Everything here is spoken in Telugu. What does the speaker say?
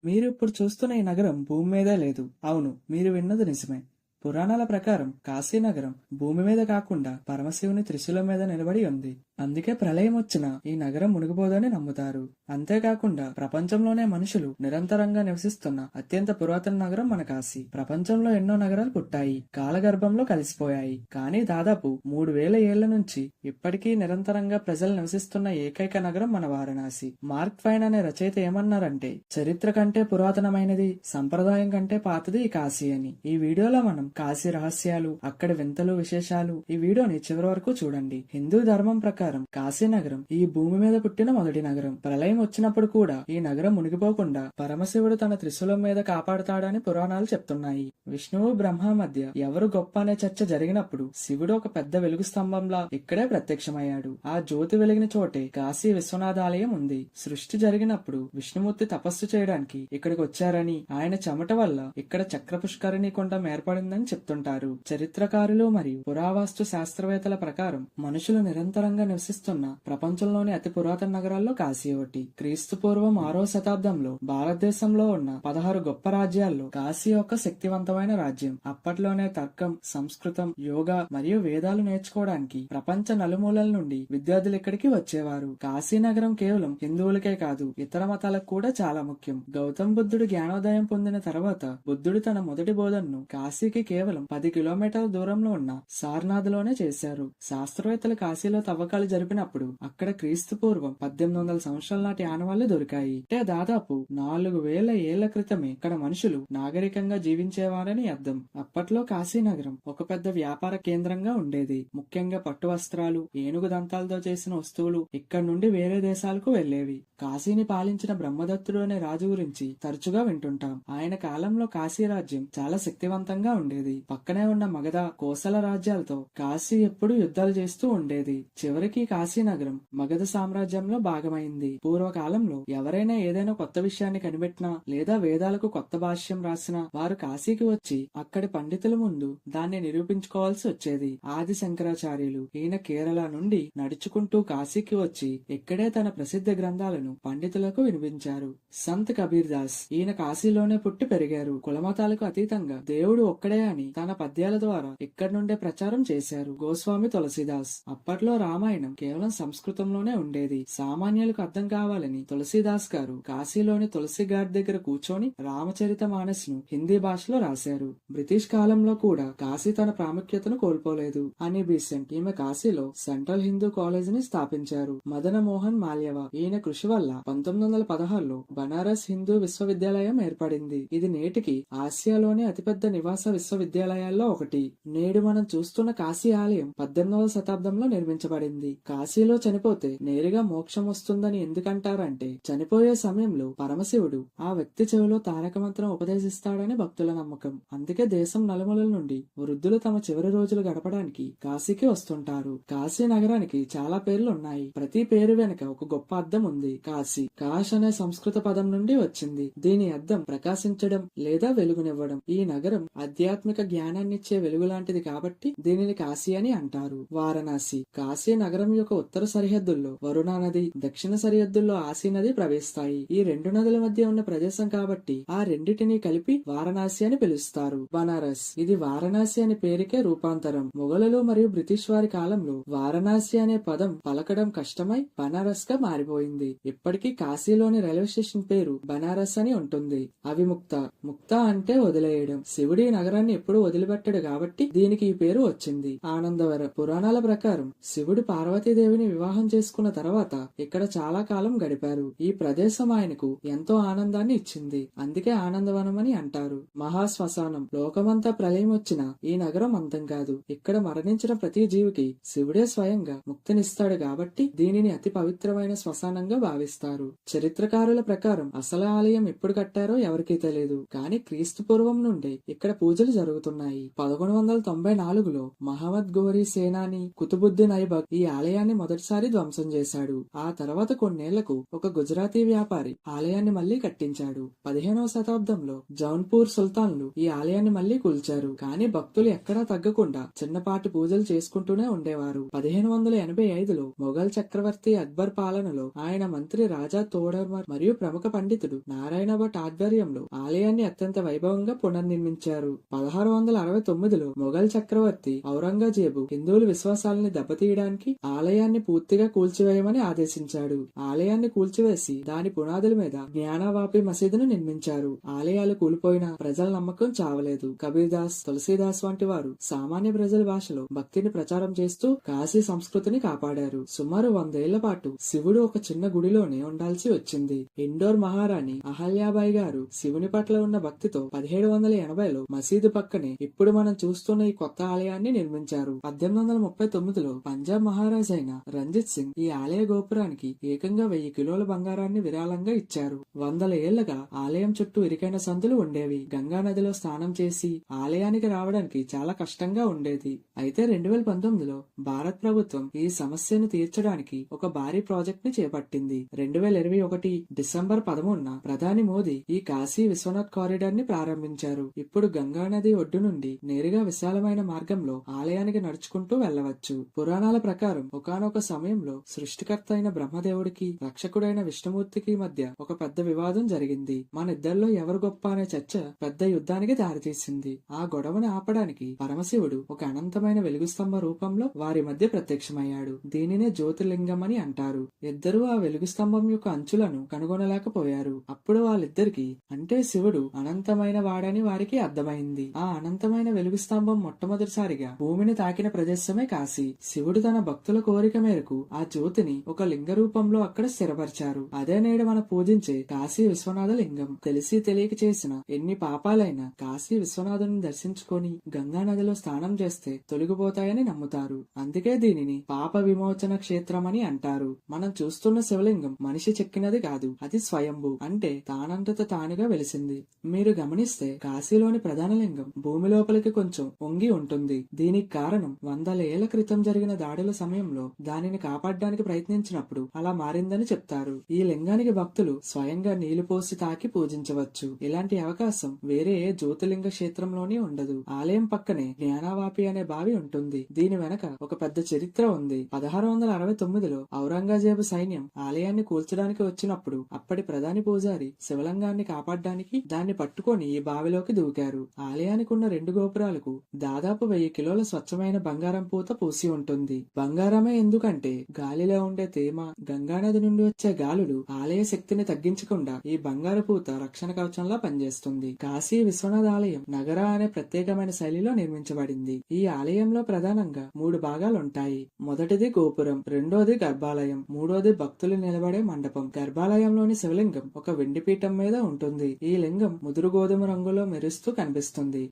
మీరు ఇప్పుడు చూస్తున్న ఈ నగరం భూమి మీదే లేదు. అవును, మీరు విన్నది నిజమే. పురాణాల ప్రకారం కాశీ నగరం భూమి మీద కాకుండా పరమశివుని త్రిశూలం మీద నిలబడి ఉంది. అందుకే ప్రళయం వచ్చినా ఈ నగరం మునిగిపోదని నమ్ముతారు. అంతేకాకుండా ప్రపంచంలోనే మనుషులు నిరంతరంగా నివసిస్తున్న అత్యంత పురాతన నగరం మన కాశీ. ప్రపంచంలో ఎన్నో నగరాలు పుట్టాయి, కాలగర్భంలో కలిసిపోయాయి. కానీ దాదాపు 3000 ఏళ్ల నుంచి ఇప్పటికీ నిరంతరంగా ప్రజలు నివసిస్తున్న ఏకైక నగరం మన వారణాసి. మార్క్ ట్వైన్ అనే రచయిత ఏమన్నారంటే, చరిత్ర కంటే పురాతనమైనది, సంప్రదాయం కంటే పాతది ఈ కాశీ అని. ఈ వీడియోలో మనం కాశీ రహస్యాలు, అక్కడి వింతలు, విశేషాలు ఈ వీడియోని చివరి వరకు చూడండి. హిందూ ధర్మం ప్రకారం కాశీ నగరం ఈ భూమి మీద పుట్టిన మొదటి నగరం. ప్రళయం వచ్చినప్పుడు కూడా ఈ నగరం మునిగిపోకుండా పరమశివుడు తన త్రిశూలం మీద కాపాడుతాడని పురాణాలు చెప్తున్నాయి. విష్ణువు బ్రహ్మ మధ్య ఎవరు గొప్ప అనే చర్చ జరిగినప్పుడు శివుడు ఒక పెద్ద వెలుగు స్తంభంలా ఇక్కడే ప్రత్యక్షమయ్యాడు. ఆ జ్యోతి వెలిగిన చోటే కాశీ విశ్వనాథ ఆలయం ఉంది. సృష్టి జరిగినప్పుడు విష్ణుమూర్తి తపస్సు చేయడానికి ఇక్కడికి వచ్చారని, ఆయన చెమట వల్ల ఇక్కడ చక్ర పుష్కరిణి కుండం ఏర్పడిందని చెప్తుంటారు. చరిత్రకారులు మరియు పురావస్తు శాస్త్రవేత్తల ప్రకారం మనుషులు నిరంతరంగా నివసిస్తున్న ప్రపంచంలోని అతి పురాతన నగరాల్లో కాశీ ఒకటి. క్రీస్తు పూర్వం 6వ శతాబ్దంలో భారతదేశంలో ఉన్న 16 గొప్ప రాజ్యాల్లో కాశీ ఒక శక్తివంతమైన రాజ్యం. అప్పట్లోనే తర్కం, సంస్కృతం, యోగా మరియు వేదాలు నేర్చుకోవడానికి ప్రపంచ నలుమూలల నుండి విద్యార్థులు ఇక్కడికి వచ్చేవారు. కాశీ నగరం కేవలం హిందువులకే కాదు, ఇతర మతాలకు కూడా చాలా ముఖ్యం. గౌతమ్ బుద్ధుడు జ్ఞానోదయం పొందిన తర్వాత బుద్ధుడు తన మొదటి బోధనను కాశీకి కేవలం 10 కిలోమీటర్ల దూరంలో ఉన్న సారనాథ్ లోనే చేశారు. శాస్త్రవేత్తలు కాశీలో తవ్వకాలు జరిపినప్పుడు అక్కడ క్రీస్తు పూర్వం 1800 సంవత్సరాల నాటి ఆనవాళ్లు దొరికాయి. అంటే దాదాపు 4000 ఏళ్ల క్రితమే ఇక్కడ మనుషులు నాగరికంగా జీవించేవారని అర్థం. అప్పట్లో కాశీ నగరం ఒక పెద్ద వ్యాపార కేంద్రంగా ఉండేది. ముఖ్యంగా పట్టు వస్త్రాలు, ఏనుగు దంతాలతో చేసిన వస్తువులు ఇక్కడ నుండి వేరే దేశాలకు వెళ్లేవి. కాశీని పాలించిన బ్రహ్మదత్తుడు అనే రాజు గురించి తరచుగా వింటుంటాం. ఆయన కాలంలో కాశీ రాజ్యం చాలా శక్తివంతంగా ఉండేది. పక్కనే ఉన్న మగధ, కోసల రాజ్యాలతో కాశీ ఎప్పుడు యుద్ధాలు చేస్తూ ఉండేది. చివరికి కాశీ నగరం మగధ సామ్రాజ్యంలో భాగమైంది. పూర్వకాలంలో ఎవరైనా ఏదైనా కొత్త విషయాన్ని కనిపెట్టినా లేదా వేదాలకు కొత్త భాష్యం రాసినా వారు కాశీకి వచ్చి అక్కడి పండితుల ముందు దాన్ని నిరూపించుకోవాల్సి వచ్చేది. ఆది శంకరాచార్యులు ఈయన కేరళ నుండి నడుచుకుంటూ కాశీకి వచ్చి ఇక్కడే తన ప్రసిద్ధ గ్రంథాలను పండితులకు వినిపించారు. సంత్ కబీర్ దాస్ ఈయన కాశీలోనే పుట్టి పెరిగారు. కులమతాలకు అతీతంగా దేవుడు ఒక్కడే అని తన పద్యాల ద్వారా ఇక్కడి నుండే ప్రచారం చేశారు. గోస్వామి తులసీదాస్ అప్పట్లో రామాయణం కేవలం సంస్కృతంలోనే ఉండేది. సామాన్యులకు అర్థం కావాలని తులసీదాస్ గారు కాశీలోని తులసి ఘాట్ దగ్గర కూర్చొని రామచరిత మానస్ ను హిందీ భాషలో రాశారు. బ్రిటిష్ కాలంలో కూడా కాశీ తన ప్రాముఖ్యతను కోల్పోలేదు. అని బీసెంట్ ఈమె కాశీలో సెంట్రల్ హిందూ కాలేజ్ ని స్థాపించారు. మదన మోహన్ మాల్యవ ఈయన కృషి వల్ల 1916లో బనారస్ హిందూ విశ్వవిద్యాలయం ఏర్పడింది. ఇది నేటికి ఆసియాలోని అతిపెద్ద నివాస విశ్వవిద్యాలయాల్లో ఒకటి. నేడు మనం చూస్తున్న కాశీ ఆలయం 18వ శతాబ్దంలో నిర్మించబడింది. కాశీలో చనిపోతే నేరుగా మోక్షం వస్తుందని ఎందుకంటారంటే, చనిపోయే సమయంలో పరమశివుడు ఆ వ్యక్తి చెవిలో తారక మంత్రం ఉపదేశిస్తాడని భక్తుల నమ్మకం. అందుకే దేశం నలుమూలల నుండి వృద్ధులు తమ చివరి రోజులు గడపడానికి కాశీకి వస్తుంటారు. కాశీ నగరానికి చాలా పేర్లు ఉన్నాయి. ప్రతి పేరు వెనుక ఒక గొప్ప అర్థం ఉంది. కాశీ, కాష్ అనే సంస్కృత పదం నుండి వచ్చింది. దీని అర్థం ప్రకాశించడం లేదా వెలుగునివ్వడం. ఈ నగరం ఆధ్యాత్మిక జ్ఞానాన్నిచ్చే వెలుగు లాంటిది కాబట్టి దీనిని కాశీ అని అంటారు. వారణాసి కాశీ నగరం యొక్క ఉత్తర సరిహద్దుల్లో వరుణా నది, దక్షిణ సరిహద్దుల్లో ఆసీ నది ప్రవేశిస్తాయి. ఈ రెండు నదుల మధ్య ఉన్న ప్రదేశం కాబట్టి ఆ రెండిటిని కలిపి వారణాసి అని పిలుస్తారు. బనారస్ ఇది వారణాసి అనే పేరుకే రూపాంతరం. మొఘలులు మరియు బ్రిటిష్ వారి కాలంలో వారణాసి అనే పదం పలకడం కష్టమై బనారస్ గా మారిపోయింది. ఇప్పటికీ కాశీలోని రైల్వే స్టేషన్ పేరు బనారస్ అని ఉంటుంది. అవిముక్త, ముక్త అంటే వదిలేయడం. శివుడి నగరాన్ని ఎప్పుడు వదిలిపెట్టడు కాబట్టి దీనికి ఈ పేరు వచ్చింది. ఆనందవరం పురాణాల ప్రకారం శివుడు పార్వతీదేవిని వివాహం చేసుకున్న తర్వాత ఇక్కడ చాలా కాలం గడిపారు. ఈ ప్రదేశం ఆయనకు ఎంతో ఆనందాన్ని ఇచ్చింది. అందుకే ఆనందవనం అని అంటారు. మహాశ్మశానం లోకమంతా ప్రళయం వచ్చినా ఈ నగరం అంతం కాదు. ఇక్కడ మరణించిన ప్రతి జీవికి శివుడే స్వయంగా ముక్తినిస్తాడు కాబట్టి దీనిని అతి పవిత్రమైన శ్మశానంగా భావిస్తారు. చరిత్రకారుల ప్రకారం అసలు ఆలయం ఎప్పుడు కట్టారో ఎవరికీ తెలియదు. కానీ క్రీస్తు పూర్వం నుండి ఇక్కడ పూజలు జరుగుతున్నాయి. 1194లో మహమ్మద్ గోరీ సేనాని కుతుబుద్దీన్ ఐబక్ ఈ ఆలయాన్ని మొదటిసారి ధ్వంసం చేశాడు. ఆ తర్వాత కొన్నేళ్లకు ఒక గుజరాతీ వ్యాపారి ఆలయాన్ని మళ్లీ కట్టించాడు. 15వ శతాబ్దంలో జౌన్పూర్ సుల్తాన్లు ఈ ఆలయాన్ని మళ్లీ కూల్చారు. కానీ భక్తులు ఎక్కడా తగ్గకుండా చిన్నపాటి పూజలు చేసుకుంటూనే ఉండేవారు. 1585లో మొఘల్ చక్రవర్తి అక్బర్ పాలనలో ఆయన మంత్రి రాజా తోడర్మర్ మరియు ప్రముఖ పండితుడు నారాయణ భట్ ఆధ్వర్యంలో ఆలయాన్ని అత్యంత వైభవంగా పునర్నిర్మించారు. 1669లో మొఘల్ చక్రవర్తి ఔరంగజేబు హిందువుల విశ్వాసాలని దెబ్బతీయడానికి ఆలయాన్ని పూర్తిగా కూల్చివేయమని ఆదేశించాడు. ఆలయాన్ని కూల్చివేసి దాని పునాదుల మీద జ్ఞానవాపి మసీదును నిర్మించారు. ఆలయాలు కూలిపోయినా ప్రజల నమ్మకం చావలేదు. కబీర్దాస్, తులసీదాస్ వంటి వారు సామాన్య ప్రజల భాషలో భక్తిని ప్రచారం చేస్తూ కాశీ సంస్కృతిని కాపాడారు. సుమారు 100 ఏళ్ల పాటు శివుడు ఒక చిన్న గుడిలోనే ఉండాల్సి వచ్చింది. ఇండోర్ మహారాణి అహల్యాబాయి గారు శివుని పట్ల ఉన్న భక్తితో 1780లో మసీదు పక్కనే ఇప్పుడు మనం చూస్తున్న ఈ కొత్త ఆలయాన్ని నిర్మించారు. 1839లో పంజాబ్ మహారాజు అయిన రంజిత్ సింగ్ ఈ ఆలయ గోపురానికి ఏకంగా 1000 కిలోల బంగారాన్ని విరాళంగా ఇచ్చారు. 100 ఏళ్లుగా ఆలయం చుట్టూ ఇరుకైన సందులు ఉండేవి. గంగా నదిలో స్నానం చేసి ఆలయానికి రావడానికి చాలా కష్టంగా ఉండేది. అయితే 2019లో భారత్ ప్రభుత్వం ఈ సమస్యను తీర్చడానికి ఒక భారీ ప్రాజెక్ట్ ని చేపట్టింది. 2021 డిసెంబర్ 13న ప్రధాని మోదీ ఈ కాశీ విశ్వనాథ్ కారిడార్ ని ప్రారంభించారు. ఇప్పుడు గంగా నది ఒడ్డు నుండి నేరుగా విశాలమైన మార్గంలో ఆలయానికి నడుచుకుంటూ వెళ్లవచ్చు. పురాణాల ప్రకారం ఒకానొక సమయంలో సృష్టికర్త అయిన బ్రహ్మదేవుడికి రక్షకుడైన విష్ణుమూర్తికి మధ్య ఒక పెద్ద వివాదం జరిగింది. మన ఇద్దరిలో ఎవరు గొప్ప అనే చర్చ పెద్ద యుద్ధానికి దారితీసింది. ఆ గొడవను ఆపడానికి పరమశివుడు ఒక అనంతమైన వెలుగుస్తంభ రూపంలో వారి మధ్య ప్రత్యక్షమయ్యాడు. దీనినే జ్యోతిర్లింగం అని అంటారు. ఇద్దరూ ఆ వెలుగుస్తంభం యొక్క అంచులను కనుగొనలేకపోయారు. అప్పుడు వాళ్ళిద్దరికి అంటే శివుడు అనంతమైన వాడని వారికి అర్థమైంది. ఆ అనంతమైన వెలుగుస్తంభం మొట్టమొదటిసారిగా భూమిని తాకిన ప్రదేశమే కాశీ. శివుడు తన భక్తుల కోరిక మేరకు ఆ జ్యోతిని ఒక లింగ రూపంలో అక్కడ స్థిరపరిచారు. అదే నేడు మనం పూజించే కాశీ విశ్వనాథ లింగం. తెలిసి తెలియక చేసిన ఎన్ని పాపాలైనా కాశీ విశ్వనాథుని దర్శించుకొని గంగా నదిలో స్నానం చేస్తే తొలగిపోతాయని నమ్ముతారు. అందుకే దీనిని పాప విమోచన క్షేత్రం అని అంటారు. మనం చూస్తున్న శివలింగం మనిషి చెక్కినది కాదు, అది స్వయంభూ, అంటే తానంతట తానుగా వెలిసింది. మీరు గమనిస్తే కాశీలోని ప్రధాన లింగం భూమి లోపలికి కొంచెం వంగి ఉంటుంది. దీనికి కారణం 100 ఏళ్ల క్రితం జరిగిన దాడుల సమయంలో దానిని కాపాడడానికి ప్రయత్నించినప్పుడు అలా మారిందని చెప్తారు. ఈ లింగానికి భక్తులు స్వయంగా నీళ్లు పోసి తాకి పూజించవచ్చు. ఇలాంటి అవకాశం వేరే ఏ జ్యోతిర్లింగ క్షేత్రంలోనే ఉండదు. ఆలయం పక్కనే జ్ఞానవాపి అనే బావి ఉంటుంది. దీని వెనక ఒక పెద్ద చరిత్ర ఉంది. 1669లో ఔరంగజేబు సైన్యం ఆలయాన్ని కూల్చడానికి వచ్చినప్పుడు అప్పటి ప్రధాని పూజారి శివలింగాన్ని కాపాడడానికి దాన్ని పట్టుకొని ఈ బావిలోకి దూకారు. ఆలయానికి ఉన్న 2 గోపురాలకు దాదాపు 1000 కిలోల స్వచ్ఛమైన బంగారం పూత పూసి ఉంటుంది. బంగారమే ఎందుకంటే గాలిలో ఉండే తేమ, గంగానది నుండి వచ్చే గాలులు ఆలయ శక్తిని తగ్గించకుండా ఈ బంగారు పూత రక్షణ కవచంలా పనిచేస్తుంది. కాశీ విశ్వనాథ్ ఆలయం నగర అనే ప్రత్యేకమైన శైలిలో నిర్మించబడింది. ఈ ఆలయంలో ప్రధానంగా 3 భాగాలుంటాయి. మొదటిది గోపురం, రెండోది గర్భాలయం, మూడోది భక్తులు నిలబడే మండపం. గర్భాలయంలోని శివలింగం ఒక వెండి పీఠం మీద ఉంటుంది. ఈ లింగం ముదురు గోధుమ రంగులో మెరుస్తూ కనిపిస్తుంది.